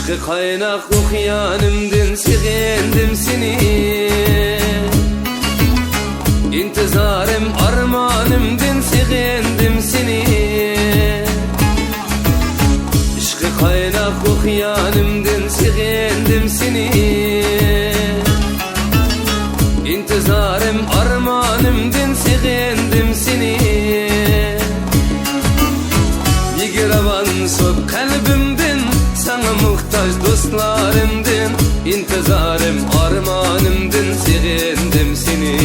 Aşkı kaynak okyanımdın segendim seni. İntizarım armanımdın segendim seni. Aşkı kaynak okyanımdın segendim seni. İntizarım armanımdın segendim seni. Yigiravan sok kalbimdin, sana muhtaç dostlarımdın. İntizarım armanımdın segendim seni.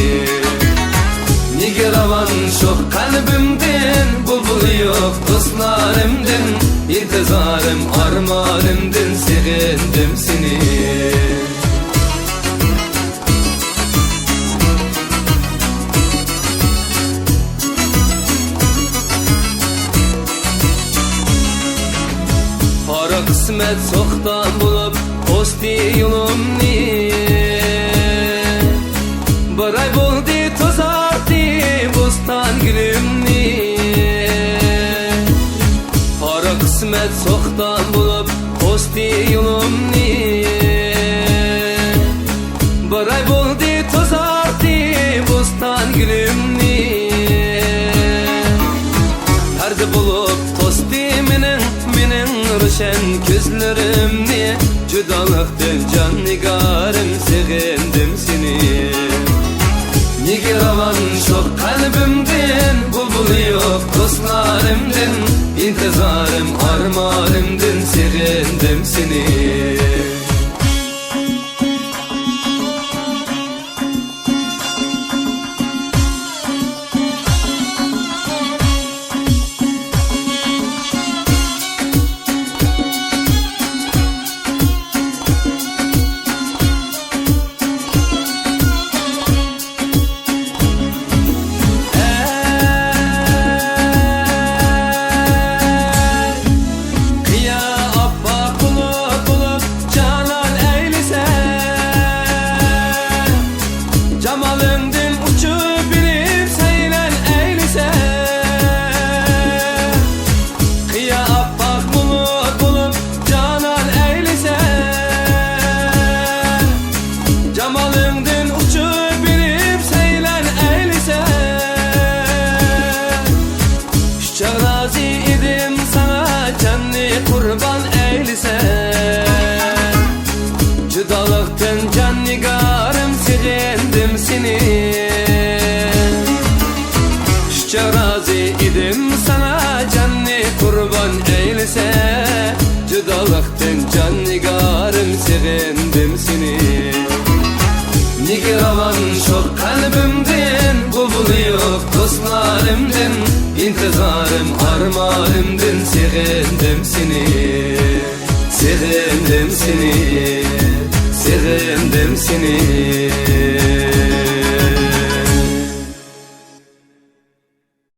Yigiravan sok kalbimdin, bulbul yok dostlarımdın. İntizarım armanımdın segendim seni. Kısmet soktan bulup posti yolumni. Bir ay buldu tozardı bostan gülümni. Para kısmet soktan bulup posti yolumni. Bir ay buldu tozardı bostan gülümni. Nerede bulup tostiminin ruşen gözlerimni. Judalıktın can nigarım segendim seni. Yigiravan çok kalbimdin, bulbul yok dostlarımdın. İntizarım armanımdın segendim seni. Kurban eylise, judalıktın can nigarım segendim seni. Şuşa razı idim sana canni kurban eylise. Judalıktın can nigarım segendim seni. Yigiravan çok kalbimdin, bulbul yok dostlarımdın. İntizarım armanımdın segendim seni. Segendim seni, segendim seni.